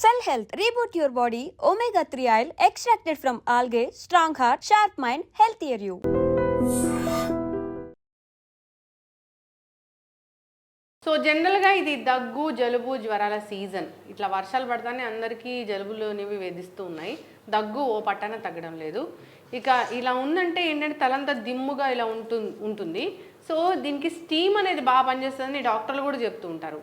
Cell Health, reboot your body, omega-3 oil extracted from algae, strong heart, sharp mind, healthier you. So జనరల్గా ఇది దగ్గు జలుబు జ్వరాల season. ఇట్లా వర్షాలు పడతానే అందరికీ జలుబులు అనేవి వేధిస్తూ ఉన్నాయి. దగ్గు ఓ పట్టాన తగ్గడం లేదు. ఇక ఇలా ఉందంటే ఏంటంటే తలంతా దిమ్ముగా ఇలా ఉంటుంది. సో దీనికి స్టీమ్ అనేది బాగా పనిచేస్తుందని డాక్టర్లు కూడా చెప్తూ ఉంటారు.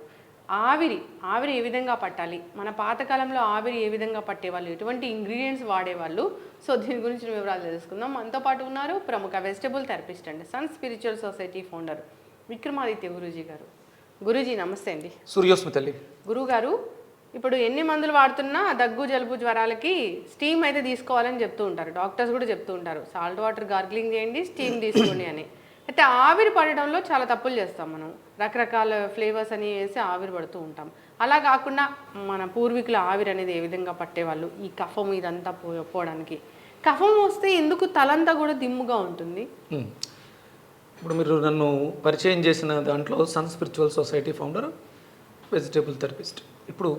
ఆవిరి ఏ విధంగా పట్టాలి, మన పాతకాలంలో ఆవిరి ఏ విధంగా పట్టేవాళ్ళు, ఎటువంటి ఇంగ్రీడియంట్స్ వాడేవాళ్ళు, సో దీని గురించి వివరాలు తెలుసుకుందాం. మనతో పాటు ఉన్నారు ప్రముఖ vegetable therapist and sun spiritual society founder Vikramaditya Guruji గారు. గురూజీ నమస్తే అండి. సూర్యోస్మి తల్లి. గురువుగారు, ఇప్పుడు ఎన్ని మందులు వాడుతున్నా దగ్గు జలుబు జ్వరాలకి స్టీమ్ అయితే తీసుకోవాలని చెప్తూ ఉంటారు, డాక్టర్స్ కూడా చెప్తూ ఉంటారు. సాల్ట్ వాటర్ గార్గిలింగ్ చేయండి, స్టీమ్ తీసుకోండి అని. అయితే ఆవిరి పడడంలో చాలా తప్పులు చేస్తాం మనం. రకరకాల ఫ్లేవర్స్ అని వేసి ఆవిరి పడుతూ ఉంటాం. అలా కాకుండా మన పూర్వీకుల ఆవిరి అనేది ఏ విధంగా పట్టేవాళ్ళు, ఈ కఫం ఇదంతా పోవడానికి. కఫం వస్తే ఎందుకు తలంతా కూడా దిమ్ముగా ఉంటుంది? ఇప్పుడు మీరు నన్ను పరిచయం చేసిన దాంట్లో sun spiritual society founder, vegetable therapist. ఇప్పుడు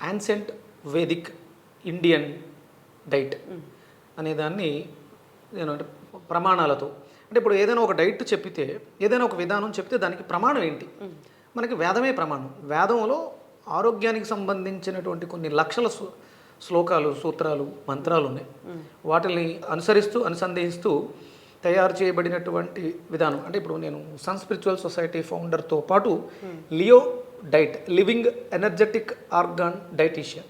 యాన్సెంట్ వేదిక్ ఇండియన్ డైట్ అనే దాన్ని నేను అంటే ప్రమాణాలతో, అంటే ఇప్పుడు ఏదైనా ఒక డైట్ చెప్పితే, ఏదైనా ఒక విధానం చెప్తే దానికి ప్రమాణం ఏంటి? మనకి వేదమే ప్రమాణం. వేదంలో ఆరోగ్యానికి సంబంధించినటువంటి కొన్ని లక్షల శ్లోకాలు, సూత్రాలు, మంత్రాలు ఉన్నాయి. వాటిని అనుసంధిస్తూ తయారు చేయబడినటువంటి విధానం. అంటే ఇప్పుడు నేను సన్ స్పిరిచువల్ సొసైటీ ఫౌండర్తో పాటు Leo diet, living energetic organ dietician.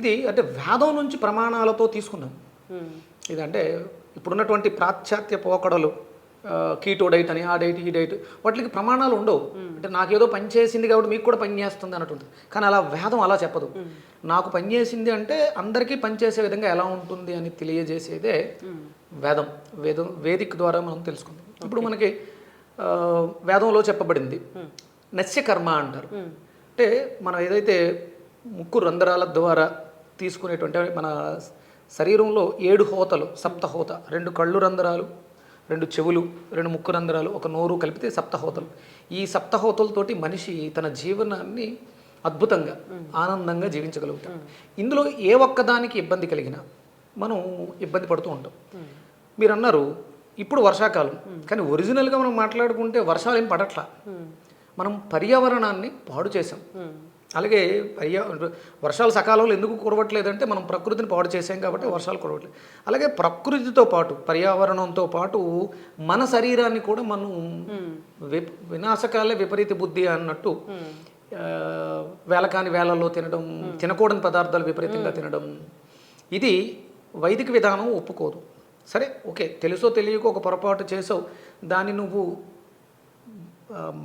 ఇది అంటే వేదం నుంచి ప్రమాణాలతో తీసుకున్నాం. ఇదంటే ఇప్పుడున్నటువంటి పాశ్చాత్య పోకడలు, కీటో డైట్ అని, ఆ డైట్ ఈ డైట్, వాటికి ప్రమాణాలు ఉండవు. అంటే నాకేదో పని చేసింది కాబట్టి మీకు కూడా పని చేస్తుంది అన్నట్టు. కానీ అలా వేదం అలా చెప్పదు. నాకు పని చేసింది అంటే అందరికీ పనిచేసే విధంగా ఎలా ఉంటుంది అని తెలియజేసేదే వేదం. వేదిక్ ద్వారా మనం తెలుసుకుందాం. ఇప్పుడు మనకి వేదంలో చెప్పబడింది నస్యకర్మ అంటారు. అంటే మనం ఏదైతే ముక్కు రంధ్రాల ద్వారా తీసుకునేటువంటి, మన శరీరంలో 7 హోతలు, సప్తహోత, 2 కళ్ళు రంధ్రాలు, 2 చెవులు, 2 ముక్కు రంధ్రాలు, 1 నోరు కలిపితే సప్తహోతలు. ఈ సప్తహోతలతోటి మనిషి తన జీవనాన్ని అద్భుతంగా ఆనందంగా జీవించగలుగుతాం. ఇందులో ఏ ఒక్కదానికి ఇబ్బంది కలిగినా మనం ఇబ్బంది పడుతూ ఉంటాం. మీరు అన్నారు ఇప్పుడు వర్షాకాలం, కానీ ఒరిజినల్గా మనం మాట్లాడుకుంటే వర్షాలు ఏం పడట్లా. మనం పర్యావరణాన్ని పాడు చేసాం. అలాగే వర్షాలు సకాలంలో ఎందుకు కురవట్లేదంటే మనం ప్రకృతిని పాడు చేసాం కాబట్టి వర్షాలు కురవట్లేదు. అలాగే ప్రకృతితో పాటు, పర్యావరణంతో పాటు మన శరీరాన్ని కూడా మనం వినాశకాలే విపరీత బుద్ధి అన్నట్టు వేళకాని వేళల్లో తినడం, తినకూడని పదార్థాలు విపరీతంగా తినడం, ఇది వైదిక విధానం ఒప్పుకోదు. సరే, ఓకే, తెలుసో తెలియకో ఒక పొరపాటు చేసావు, దాన్ని నువ్వు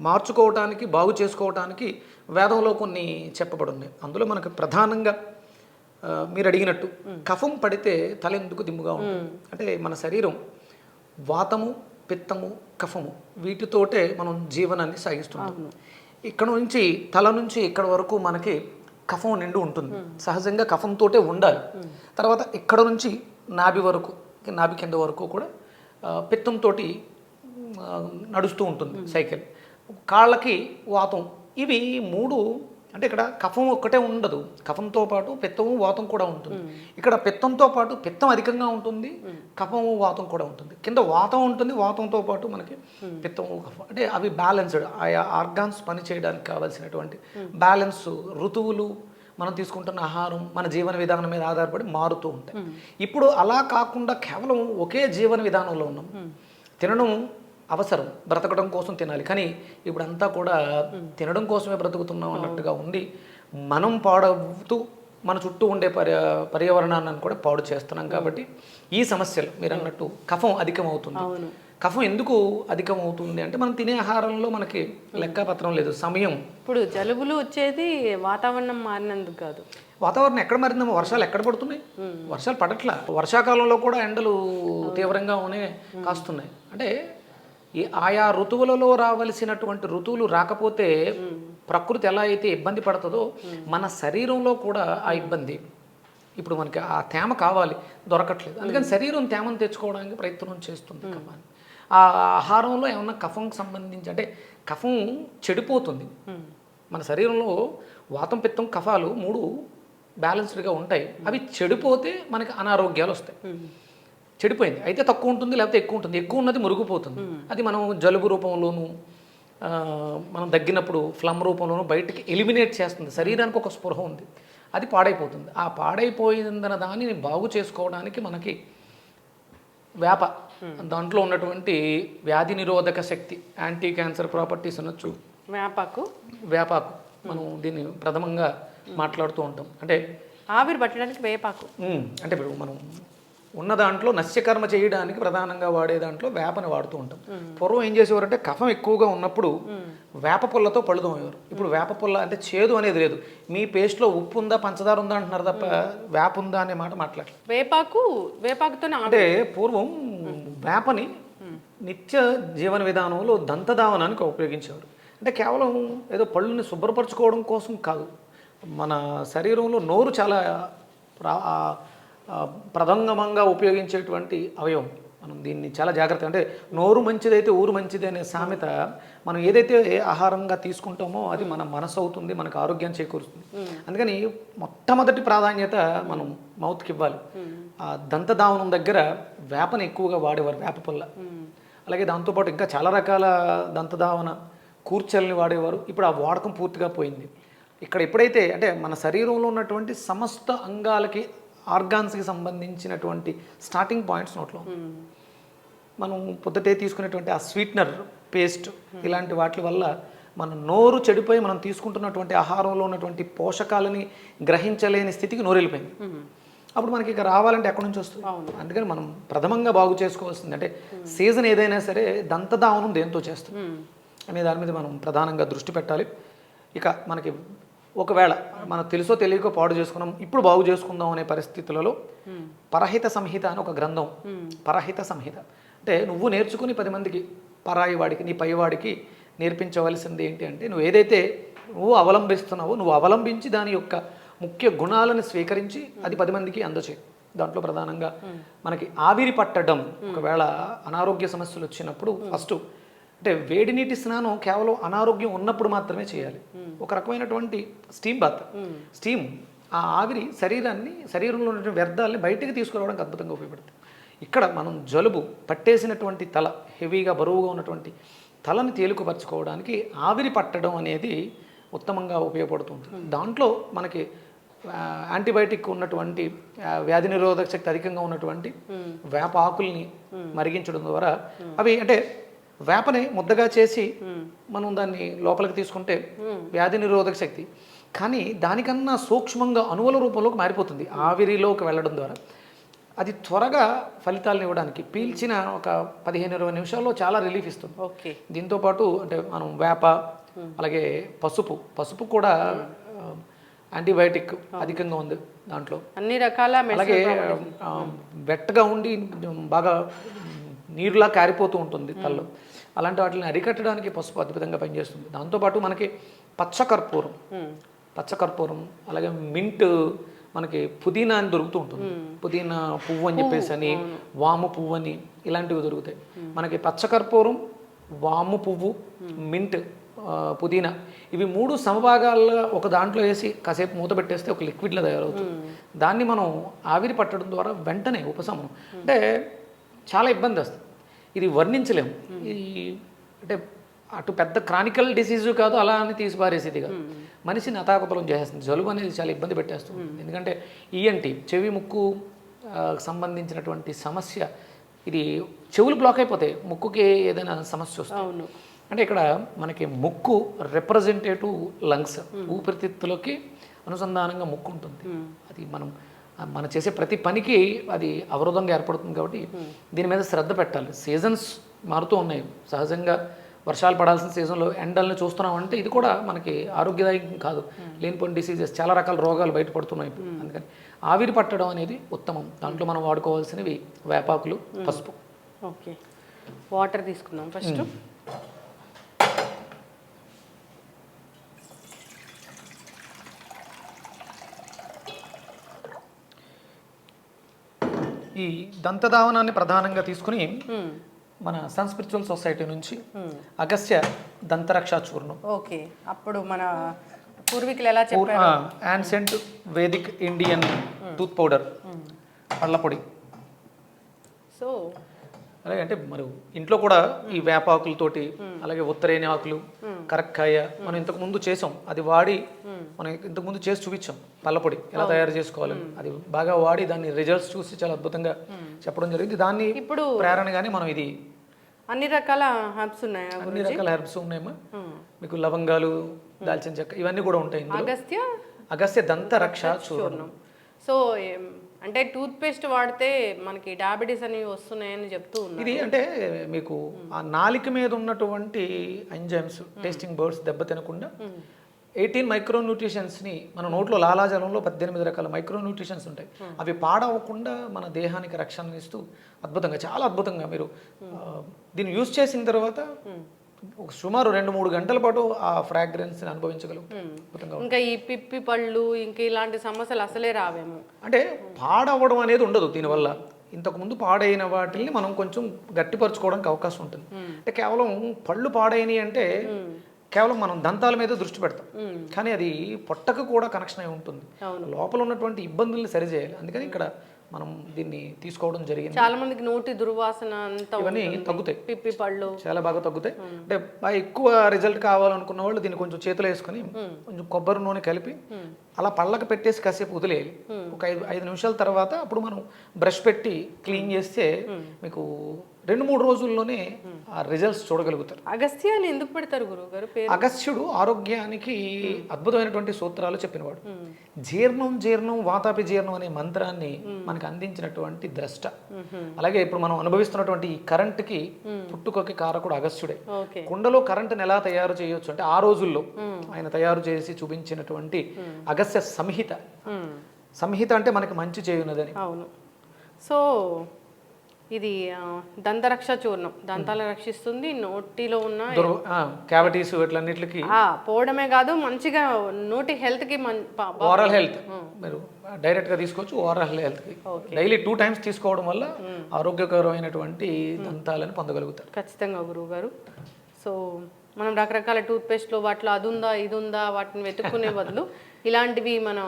మార్చుకోవటానికి, బాగు చేసుకోవటానికి వేదంలో కొన్ని చెప్పబడి ఉన్నాయి. అందులో మనకు ప్రధానంగా మీరు అడిగినట్టు కఫం పడితే తల ఎందుకు దిమ్ముగా ఉంటుంది అంటే, మన శరీరం వాతము, పిత్తము, కఫము, వీటితోటే మనం జీవనాన్ని సాగిస్తున్నాం. ఇక్కడ నుంచి తల నుంచి ఇక్కడ వరకు మనకి కఫం నిండు ఉంటుంది. సహజంగా కఫంతోటే ఉండాలి. తర్వాత ఇక్కడ నుంచి నాభి వరకు, నాభి కింద వరకు కూడా పిత్తంతో నడుస్తూ ఉంటుంది సైకిల్. కాళ్ళకి వాతం, ఇవి 3. అంటే ఇక్కడ కఫం ఒక్కటే ఉండదు, కఫంతో పాటు పిత్తము, వాతం కూడా ఉంటుంది. ఇక్కడ పిత్తంతో పాటు పిత్తం అధికంగా ఉంటుంది, కఫము, వాతం కూడా ఉంటుంది. కింద వాతం ఉంటుంది, వాతంతో పాటు మనకి పిత్తము, కఫం. అంటే అవి బ్యాలెన్స్డ్, ఆయా ఆర్గాన్స్ పని చేయడానికి కావాల్సినటువంటి బ్యాలెన్స్, ఋతువులు, మనం తీసుకుంటున్న ఆహారం, మన జీవన విధానం మీద ఆధారపడి మారుతూ ఉంటాయి. ఇప్పుడు అలా కాకుండా కేవలం ఒకే జీవన విధానంలో ఉన్నాం. తినడం అవసరం, బ్రతకడం కోసం తినాలి. కానీ ఇప్పుడు అంతా కూడా తినడం కోసమే బ్రతుకుతున్నాం అన్నట్టుగా ఉంది. మనం పాడవుతూ మన చుట్టూ ఉండే పర్యావరణాన్ని కూడా పాడు చేస్తున్నాం. కాబట్టి ఈ సమస్యలు మీరు అన్నట్టు కఫం అధికమవుతుంది. కఫం ఎందుకు అధికమవుతుంది అంటే, మనం తినే ఆహారంలో మనకి లెక్కపత్రం లేదు, సమయం. ఇప్పుడు జలుబులు వచ్చేది వాతావరణం మారినందుకు కాదు. వాతావరణం ఎక్కడ మారిందేమో, వర్షాలు ఎక్కడ పడుతున్నాయి, వర్షాలు పడట్లా. వర్షాకాలంలో కూడా ఎండలు తీవ్రంగానే కాస్తున్నాయి. అంటే ఈ ఆయా ఋతువులలో రావలసినటువంటి ఋతువులు రాకపోతే ప్రకృతి ఎలా అయితే ఇబ్బంది పడుతుందో, మన శరీరంలో కూడా ఆ ఇబ్బంది. ఇప్పుడు మనకి ఆ తేమ కావాలి, దొరకట్లేదు. అందుకని శరీరం తేమను తెచ్చుకోవడానికి ప్రయత్నం చేస్తుంది. కఫాన్ని ఆ ఆహారంలో ఏమన్నా కఫంకి సంబంధించి, అంటే కఫం చెడిపోతుంది. మన శరీరంలో వాతం పిత్తం కఫాలు 3 బ్యాలెన్స్డ్గా ఉంటాయి. అవి చెడిపోతే మనకి అనారోగ్యాలు వస్తాయి. చెడిపోయింది అయితే తక్కువ ఉంటుంది, లేకపోతే ఎక్కువ ఉంటుంది. ఎక్కువ ఉన్నది మురిగిపోతుంది. అది మనం జలుబు రూపంలోనూ మనం దగ్గినప్పుడు ఫ్లమ్ రూపంలోనూ బయటికి ఎలిమినేట్ చేస్తుంది. శరీరానికి ఒక స్పృహ ఉంది, అది పాడైపోతుంది. ఆ పాడైపోయిందన్న దానిని బాగు చేసుకోవడానికి మనకి వేప, దాంట్లో ఉన్నటువంటి వ్యాధి నిరోధక శక్తి, యాంటీ క్యాన్సర్ ప్రాపర్టీస్ అనొచ్చు. వేపాకు మనం దీన్ని ప్రథమంగా మాట్లాడుతూ ఉంటాం. అంటే ఆవిరి పట్టడానికి వేపాకు, అంటే ఇప్పుడు మనం ఉన్న దాంట్లో నస్యకర్మ చేయడానికి ప్రధానంగా వాడే దాంట్లో వేపని వాడుతూ ఉంటాం. పూర్వం ఏం చేసేవారంటే కఫం ఎక్కువగా ఉన్నప్పుడు వేప పుల్లతో పళ్ళు తోమేవారు. ఇప్పుడు వేప పుల్ల అంటే చేదు అనేది లేదు. మీ పేస్ట్లో ఉప్పు ఉందా పంచదార ఉందా అంటున్నారు తప్ప వేప ఉందా అనే మాట మాట్లాడలేదు. వేపాకుతో అంటే పూర్వం వేపని నిత్య జీవన విధానంలో దంతధావనానికి ఉపయోగించేవారు. అంటే కేవలం ఏదో పళ్ళుని శుభ్రపరచుకోవడం కోసం కాదు, మన శరీరంలో నోరు చాలా ప్రథంగమంగా ఉపయోగించేటువంటి అవయవం. మనం దీన్ని చాలా జాగ్రత్త, అంటే నోరు మంచిదైతే ఊరు మంచిది అనే సామెత. మనం ఏదైతే ఆహారంగా తీసుకుంటామో అది మన మనసు అవుతుంది, మనకు ఆరోగ్యాన్ని చేకూరుస్తుంది. అందుకని మొట్టమొదటి ప్రాధాన్యత మనం మౌత్కి ఇవ్వాలి. ఆ దంతధావనం దగ్గర వేపని ఎక్కువగా వాడేవారు, వేప పుల్ల. అలాగే దాంతోపాటు ఇంకా చాలా రకాల దంతధావన కూర్చల్ని వాడేవారు. ఇప్పుడు ఆ వాడకం పూర్తిగా పోయింది. ఇక్కడ ఎప్పుడైతే అంటే మన శరీరంలో ఉన్నటువంటి సమస్త అంగాలకి, ఆర్గాన్స్కి సంబంధించినటువంటి స్టార్టింగ్ పాయింట్స్ నోట్లో మనం పొద్దుటే తీసుకునేటువంటి ఆ స్వీట్నర్ పేస్ట్ ఇలాంటి వాటి వల్ల మన నోరు చెడిపోయి మనం తీసుకుంటున్నటువంటి ఆహారంలో ఉన్నటువంటి పోషకాలని గ్రహించలేని స్థితికి నోరు వెళ్ళిపోయింది. అప్పుడు మనకి ఇక రావాలంటే ఎక్కడి నుంచి వస్తుంది? అందుకని మనం ప్రథమంగా బాగు చేసుకోవాల్సింది అంటే సీజన్ ఏదైనా సరే దంతధావనం దేంతో చేస్తాం అనే దాని మీద మనం ప్రధానంగా దృష్టి పెట్టాలి. ఇక మనకి ఒకవేళ మనకు తెలుసో తెలియకో పాడు చేసుకున్నాం, ఇప్పుడు బాగు చేసుకుందాం అనే పరిస్థితులలో పరహిత సంహిత అని ఒక గ్రంథం. పరహిత సంహిత అంటే నువ్వు నేర్చుకుని 10 మందికి, పరాయి వాడికి, నీ పైవాడికి నేర్పించవలసింది ఏంటి అంటే నువ్వు ఏదైతే నువ్వు అవలంబిస్తున్నావో నువ్వు అవలంబించి దాని యొక్క ముఖ్య గుణాలను స్వీకరించి అది 10 మందికి అందచేయి. దాంట్లో ప్రధానంగా మనకి ఆవిరి పట్టడం, ఒకవేళ అనారోగ్య సమస్యలు వచ్చినప్పుడు ఫస్ట్ అంటే వేడి నీటి స్నానం కేవలం అనారోగ్యం ఉన్నప్పుడు మాత్రమే చేయాలి. ఒక రకమైనటువంటి స్టీమ్ బాత్, స్టీమ్ ఆ ఆవిరి శరీరంలో ఉన్నటువంటి వ్యర్థాలని బయటికి తీసుకురావడానికి అద్భుతంగా ఉపయోగపడుతుంది. ఇక్కడ మనం జలుబు పట్టేసినటువంటి తల, హెవీగా బరువుగా ఉన్నటువంటి తలని తేలికపరచుకోవడానికి ఆవిరి పట్టడం అనేది ఉత్తమంగా ఉపయోగపడుతుంది. దాంట్లో మనకి యాంటీబయాటిక్ ఉన్నటువంటి వ్యాధి నిరోధక శక్తి అధికంగా ఉన్నటువంటి వేప ఆకుల్ని మరిగించడం ద్వారా అవి అంటే వేపని ముద్దగా చేసి మనం దాన్ని లోపలికి తీసుకుంటే వ్యాధి నిరోధక శక్తి, కానీ దానికన్నా సూక్ష్మంగా అణువుల రూపంలోకి మారిపోతుంది ఆవిరిలోకి వెళ్ళడం ద్వారా. అది త్వరగా ఫలితాలను ఇవ్వడానికి పీల్చిన ఒక 15-20 నిమిషాల్లో చాలా రిలీఫ్ ఇస్తుంది. ఓకే. దీంతోపాటు అంటే మనం వేప, అలాగే పసుపు కూడా యాంటీబయాటిక్ అధికంగా ఉంది దాంట్లో, అన్ని రకాల. అలాగే వెట్టగా ఉండి బాగా నీరులా కారిపోతూ ఉంటుంది తల్లు, అలాంటి వాటిని అరికట్టడానికి పసుపు అద్భుతంగా పనిచేస్తుంది. దాంతోపాటు మనకి పచ్చకర్పూరం, అలాగే మింట్, మనకి పుదీనా అని దొరుకుతూ ఉంటుంది. పుదీనా పువ్వు అని చెప్పేసి అని, వాము పువ్వు అని ఇలాంటివి దొరుకుతాయి. మనకి పచ్చకర్పూరం, వాము పువ్వు, మింట్, పుదీనా ఇవి 3 సమభాగాల్లో ఒక దాంట్లో వేసి కాసేపు మూత పెట్టేస్తే ఒక లిక్విడ్లో తయారవుతుంది. దాన్ని మనం ఆవిరి పట్టడం ద్వారా వెంటనే ఉపశమనం. అంటే చాలా ఇబ్బంది వస్తుంది, ఇది వర్ణించలేము. ఈ అంటే అటు పెద్ద క్రానికల్ డిసీజు కాదు, అలా అని తీసి పారేసేది కాదు, మనిషిని అతాకుతలం చేసేస్తుంది. జలుబు అనేది చాలా ఇబ్బంది పెట్టేస్తుంది. ఎందుకంటే ఈఎన్టీ, చెవి ముక్కు సంబంధించినటువంటి సమస్య, ఇది చెవులు బ్లాక్ అయిపోతాయి, ముక్కుకి ఏదైనా సమస్య వస్తుంది. అంటే ఇక్కడ మనకి ముక్కు రిప్రజెంటేటివ్ లంగ్స్, ఊపిరితిత్తులకి అనుసంధానంగా ముక్కు ఉంటుంది. అది మనం చేసే ప్రతి పనికి అది అవరోధంగా ఏర్పడుతుంది. కాబట్టి దీని మీద శ్రద్ధ పెట్టాలి. సీజన్స్ మారుతూ ఉన్నాయి. సహజంగా వర్షాలు పడాల్సిన సీజన్లో ఎండల్ని చూస్తున్నామంటే ఇది కూడా మనకి ఆరోగ్యదాయకం కాదు. లేనిపోయిన డిసీజెస్, చాలా రకాల రోగాలు బయటపడుతున్నాయి. అందుకని ఆవిరి పట్టడం అనేది ఉత్తమం. దాంట్లో మనం వాడుకోవాల్సినవి వేపాకులు, పసుపు. ఓకే, వాటర్ తీసుకుందాం ఫస్ట్. ఈ దంతధావనాన్ని ప్రధానంగా తీసుకుని మన సన్ స్పిరిచువల్ సొసైటీ నుంచి అగస్త్య దంతరక్ష చూర్ణం. ఓకే, అప్పుడు మన పూర్వీకులు ఎలా చెప్పారు? Ancient Vedic Indian tooth powder, పళ్ళ పొడి. సో అలాగే అంటే మరి ఇంట్లో కూడా ఈ వేపాకులతోటి, అలాగే ఉత్తరేణి ఆకులు, కరక్కాయ మనం ఇంతకు ముందు చేసాం, అది వాడి మనం ఇంతకు ముందు చేసి చూపించాం. పళ్ళపొడి ఎలా తయారు చేసుకోవాలి, అది బాగా వాడి దాన్ని రిజల్ట్స్ చూసి చాలా అద్భుతంగా చెప్పడం జరిగింది. దాన్ని ఇప్పుడు ప్రేరణగానే మనం ఇది అన్ని రకాల హెర్బ్స్ ఉన్నాయా? అన్ని రకాల హెర్బ్స్ ఉన్నాయమ్మా. మీకు లవంగాలు, దాల్చిన చెక్క ఇవన్నీ కూడా ఉంటాయి. అగస్త్య దంత రక్ష చూర్ణం. సో అంటే టూత్ పేస్ట్ వాడితే మనకి డయాబెటీస్ అనేవి వస్తున్నాయని చెప్తూ ఉన్నారు. ఇది అంటే మీకు ఆ నాలిక మీద ఉన్నటువంటి ఎంజైమ్స్, టేస్టింగ్ బర్డ్స్ దెబ్బ తినకుండా 18 మైక్రోన్యూట్రిషన్స్ని మన నోట్లో లాలాజలంలో 18 రకాల మైక్రోన్యూట్రిషన్స్ ఉంటాయి. అవి పాడవకుండా మన దేహానికి రక్షణ ఇస్తూ అద్భుతంగా, చాలా అద్భుతంగా మీరు దీన్ని యూజ్ చేసిన తర్వాత సుమారు 2-3 గంటల పాటు ఆ ఫ్రాగ్రెన్స్ అనుభవించగలుగుతాం. ఇంకా ఈ పిప్పి పళ్ళు ఇంకా ఇలాంటి సమస్యలు అసలే రావేమో. అంటే పాడవడం అనేది ఉండదు దీనివల్ల. ఇంతకుముందు పాడైన వాటిని మనం కొంచెం గట్టిపరచుకోవడానికి అవకాశం ఉంటుంది. అంటే కేవలం పళ్ళు పాడైనవి అంటే కేవలం మనం దంతాల మీద దృష్టి పెడతాం, కానీ అది పొట్టకు కూడా కనెక్షన్ అయి ఉంటుంది. లోపల ఉన్నటువంటి ఇబ్బందుల్ని సరిచేయాలి. అందుకని ఇక్కడ మనం దీన్ని తీసుకోవడం జరిగింది. చాలా మందికి నోటి దుర్వాసన అంతా ఇవన్నీ తగ్గుతాయి, పిప్పి పళ్ళు చాలా బాగా తగ్గుతాయి. అంటే బాగా ఎక్కువ రిజల్ట్ కావాలనుకున్న వాళ్ళు దీన్ని కొంచెం చేతిలో వేసుకొని కొంచెం కొబ్బరి నూనె కలిపి అలా పళ్ళకి పెట్టేసి కాసేపు వదిలేయాలి. ఒక 5 నిమిషాల తర్వాత అప్పుడు మనం బ్రష్ పెట్టి క్లీన్ చేస్తే మీకు 2-3 రోజుల్లోనే ఆ రిజల్ట్స్ చూడగలుగుతారు. అగస్త్యాన్ని ఎందుకు పెడతారు గురువు గారు? అగస్త్యుడు ఆరోగ్యానికి అద్భుతమైనటువంటి సూత్రాలు చెప్పినవాడు. జీర్ణం వాతాపి జీర్ణం అనే మంత్రాన్ని మనకి అందించినటువంటి ద్రష్ట. అలాగే ఇప్పుడు మనం అనుభవిస్తున్నటువంటి ఈ కరెంట్కి పుట్టుకకి కారకుడు అగస్త్యుడే. కుండలో కరెంటుని ఎలా తయారు చేయొచ్చు అంటే ఆ రోజుల్లో ఆయన తయారు చేసి చూపించినటువంటి అగస్త్య సంహిత అంటే మనకి మంచి చేయున్నదని. అవును. సో ఇది దంతరక్ష చూర్ణం దంతాలు రక్షిస్తుంది. నోటిలో ఉన్న క్యావిటీస్ ఇట్లన్నిటికి పోవడమే కాదు, మంచిగా నోటి హెల్త్ కి, ఓరల్ హెల్త్ మీరు డైరెక్ట్ గా తీసుకోవచ్చు. ఓరల్ హెల్త్ కి డైలీ 2 టైమ్స్ తీసుకోవడం వల్ల ఆరోగ్యకరమైనటువంటి దంతాలను పొందగలుగుతారు. ఖచ్చితంగా గురువు గారు. సో మనం రకరకాల టూత్ పేస్ట్లో వాటిలో అది ఉందా ఇది ఉందా వాటిని వెతుక్కునే బదులు ఇలాంటివి మన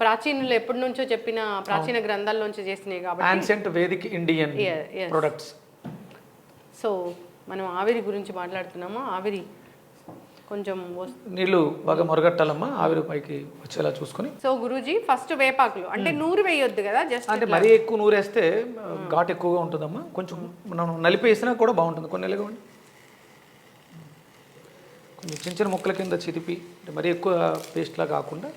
ప్రాచీనులు ఎప్పటి నుంచో చెప్పిన ప్రాచీన గ్రంథాల్లోంచి చేసినాయి కాబట్టి ancient Vedic Indian products. So మనం ఆవిరి గురించి మాట్లాడుతున్నామా? ఆవిరి కొంచెం నీళ్ళు బాగా మొరగట్టాలమ్మా, ఆవిరి పైకి వచ్చేలా చూసుకొని. సో గురూజీ ఫస్ట్ వేపాకులు అంటే నూరు వేయొద్దు కదా, జస్ట్ అంటే మరీ ఎక్కువ నూరేస్తే ఘాట్ ఎక్కువగా ఉంటుందమ్మా. కొంచెం మనం నలిపేసినా కూడా బాగుంటుంది. కొన్ని నెలగా కొంచెం చిన్న చిన్న ముక్కల కింద చిరిపి, అంటే మరీ ఎక్కువ పేస్ట్లా కాకుండా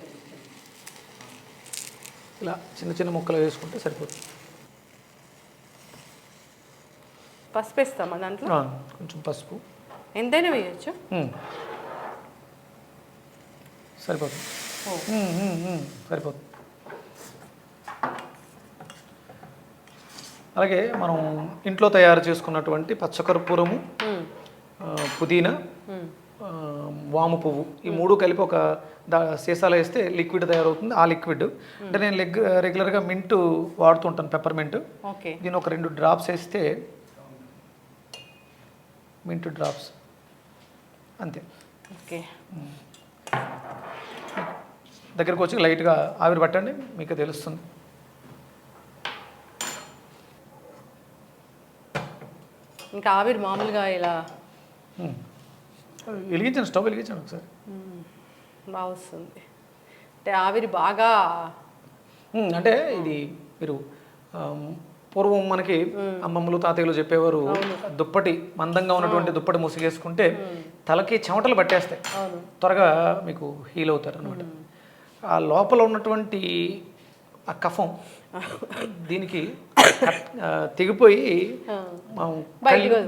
ఇలా చిన్న చిన్న ముక్కలు వేసుకుంటే సరిపోతుంది. పసుపు వేస్తామా దాంట్లో? కొంచెం పసుపు ఎంతైనా వేయచ్చు, సరిపోతుంది. సరిపోతుంది. అలాగే మనం ఇంట్లో తయారు చేసుకున్నటువంటి పచ్చకర్పూరము, పుదీనా, వాము పువ్వు, ఈ 3 కలిపి ఒక సీసాలో వేస్తే లిక్విడ్ తయారవుతుంది. ఆ లిక్విడ్ అంటే నేను రెగ్యులర్గా మింట్ వాడుతుంటాను, పెప్పర్ మింట్. దీని ఒక 2 డ్రాప్స్ వేస్తే, మింట్ డ్రాప్స్ అంతే. ఓకే, దగ్గరకు వచ్చి లైట్గా ఆవిరి పట్టండి, మీకు తెలుస్తుంది. ఇంకా ఆవిరి మామూలుగా ఇలా వెలిగించండి, స్టవ్ వెలిగించండి ఒకసారి, బాగా వస్తుంది. అంటే ఆవిరి బాగా అంటే ఇది మీరు పూర్వం మనకి అమ్మమ్మలు తాతయ్యలు చెప్పేవారు, దుప్పటి మందంగా ఉన్నటువంటి దుప్పటి ముసిగేసుకుంటే తలకి చెమటలు పట్టేస్తాయి, త్వరగా మీకు హీల్ అవుతారు అనమాట. ఆ లోపల ఉన్నటువంటి ఆ కఫం దీనికి తెగిపోయి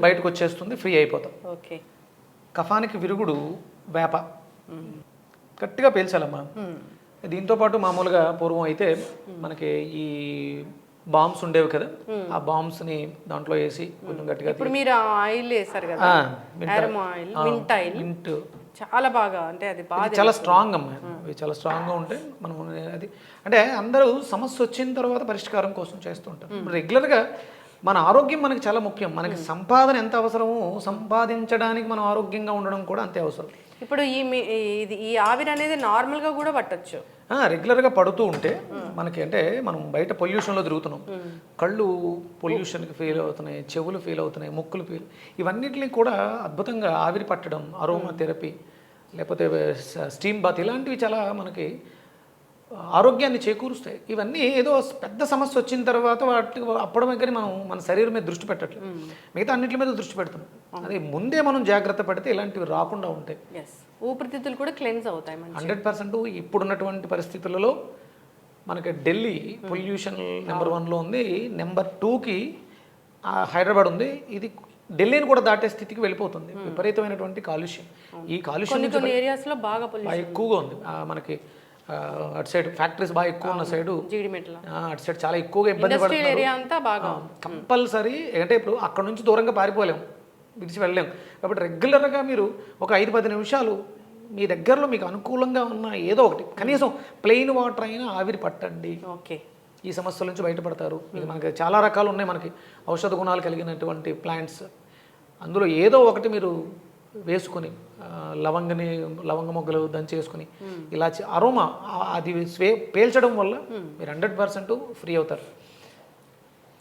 బయటకు వచ్చేస్తుంది, ఫ్రీ అయిపోతాం. ఓకే, కఫానికి విరుగుడు వేప, గట్టిగా పీల్చాలమ్మా. దీంతో పాటు మామూలుగా పూర్వం అయితే మనకి ఈ బాంబ్స్ ఉండేవి కదా, ఆ బాంబ్స్ ని దాంట్లో వేసి కొంచెం గట్టిగా. ఇప్పుడు మీరు ఆయిల్ వేసారు కదా, మింట్ ఆయిల్, మింట్ చాలా బాగా, అంటే అది బాగా చాలా స్ట్రాంగ్ అమ్మా. అవి చాలా స్ట్రాంగ్గా ఉంటాయి. మనం అది అంటే అందరూ సమస్య వచ్చిన తర్వాత పరిష్కారం కోసం చేస్తూ ఉంటారు. రెగ్యులర్గా మన ఆరోగ్యం మనకి చాలా ముఖ్యం. మనకి సంపాదన ఎంత అవసరమో సంపాదించడానికి మనం ఆరోగ్యంగా ఉండడం కూడా అంతే అవసరం. ఇప్పుడు ఈ ఆవిరి అనేది నార్మల్గా కూడా పట్టొచ్చు. రెగ్యులర్గా పడుతూ ఉంటే మనకి అంటే మనం బయట పొల్యూషన్లో తిరుగుతున్నాం, కళ్ళు పొల్యూషన్కి ఫీల్ అవుతున్నాయి, చెవులు ఫీల్ అవుతున్నాయి, ముక్కులు ఇవన్నిటిని కూడా అద్భుతంగా ఆవిరి పట్టడం, అరోమా థెరపీ లేకపోతే స్టీమ్ బాత్ ఇలాంటివి చాలా మనకి ఆరోగ్యాన్ని చేకూరుస్తాయి. ఇవన్నీ ఏదో పెద్ద సమస్య వచ్చిన తర్వాత వాటి అప్పడమే కానీ మనం మన శరీరం మీద దృష్టి పెట్టట్లేదు, మిగతా అన్నింటి మీద దృష్టి పెడుతున్నాం. అదే ముందే మనం జాగ్రత్త పడితే ఇలాంటివి రాకుండా ఉంటాయి. ఊపిరితిత్తులు కూడా క్లెన్స్ అవుతాయి 100%. ఇప్పుడున్నటువంటి పరిస్థితులలో మనకి ఢిల్లీ పొల్యూషన్ నెంబర్ 1లో ఉంది, నెంబర్ 2కి హైదరాబాద్ ఉంది. ఇది ఢిల్లీని కూడా దాటే స్థితికి వెళ్ళిపోతుంది. విపరీతమైనటువంటి కాలుష్యం. ఈ కాలుష్యం ఏరియాస్లో బాగా ఎక్కువగా ఉంది. మనకి అటు సైడ్ ఫ్యాక్టరీస్ బాగా ఎక్కువ ఉన్న సైడు, అటు సైడ్ చాలా ఎక్కువగా ఇబ్బంది పడుతున్నారు. కంపల్సరీ అంటే ఇప్పుడు అక్కడ నుంచి దూరంగా పారిపోలేము, విడిచి వెళ్ళలేము. కాబట్టి రెగ్యులర్గా మీరు ఒక 5-10 నిమిషాలు మీ దగ్గరలో మీకు అనుకూలంగా ఉన్న ఏదో ఒకటి కనీసం ప్లెయిన్ వాటర్ అయినా ఆవిరి పట్టండి. ఓకే, ఈ సమస్యల నుంచి బయటపడతారు. ఇది మనకి చాలా రకాలు ఉన్నాయి, మనకి ఔషధ గుణాలు కలిగినటువంటి ప్లాంట్స్. అందులో ఏదో ఒకటి మీరు వేసుకొని లవంగ మొగ్గలు దంచేసుకుని ఇలా అరోమా అది పేల్చడం వల్ల మీరు 100% ఫ్రీ అవుతారు.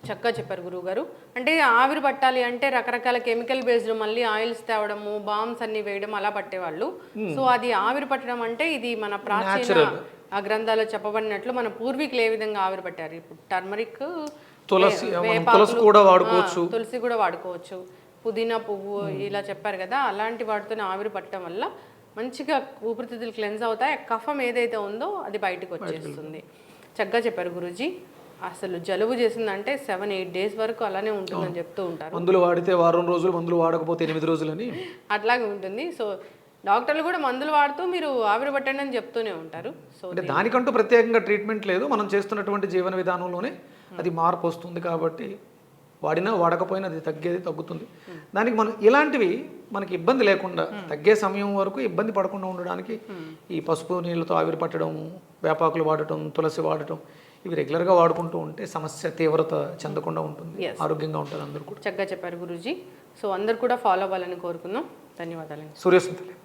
చక్కగా చెప్పారు గురువు గారు. అంటే ఆవిరి పట్టాలి అంటే రకరకాల కెమికల్ బేస్డ్ మళ్ళీ ఆయిల్స్ తేవడము, బాంబ్స్ అన్ని వేయడం అలా పట్టేవాళ్ళు. సో అది ఆవిరి పట్టడం అంటే ఇది మన ప్రాచీన ఆ గ్రంథాల్లో చెప్పబడినట్లు మన పూర్వీకులు ఏ విధంగా ఆవిరి పట్టారు. ఇప్పుడు టర్మరిక్, తులసి కూడా వాడుకోవచ్చు, తులసి కూడా వాడుకోవచ్చు, పుదీనా పువ్వు ఇలా చెప్పారు కదా, అలాంటి వాటితో ఆవిరి పట్టడం వల్ల మంచిగా ఊపిరితిత్తులు క్లెన్స్ అవుతాయి. కఫం ఏదైతే ఉందో అది బయటకు వచ్చేస్తుంది. చక్కగా చెప్పారు గురూజీ. అసలు జలుబు చేసిందంటే 7-8 డేస్ వరకు అలానే ఉంటుందని చెప్తూ ఉంటారు. మందులు వాడితే వారం రోజులు, మందులు వాడకపోతే 8 రోజులని అట్లాగే ఉంటుంది. సో డాక్టర్లు కూడా మందులు వాడుతూ మీరు ఆవిరి పట్టండి అని చెప్తూనే ఉంటారు. సో అంటే దానికంటూ ప్రత్యేకంగా ట్రీట్మెంట్ లేదు, మనం చేస్తున్నటువంటి జీవన విధానంలోనే అది మార్పు వస్తుంది. కాబట్టి వాడినా వాడకపోయినా అది తగ్గుతుంది. దానికి మనం ఇలాంటివి మనకి ఇబ్బంది లేకుండా తగ్గే సమయం వరకు ఇబ్బంది పడకుండా ఉండడానికి ఈ పసుపు నీళ్ళతో ఆవిరి పట్టడం, వేపాకులు వాడటం, తులసి వాడటం ఇవి రెగ్యులర్గా వాడుకుంటూ ఉంటే సమస్య తీవ్రత చెందకుండా ఉంటుంది, ఆరోగ్యంగా ఉంటారు అందరూ కూడా. చక్కగా చెప్పారు గురూజీ. సో అందరు కూడా ఫాలో అవ్వాలని కోరుకుందాం. ధన్యవాదాలు. సూర్యస్మితలే.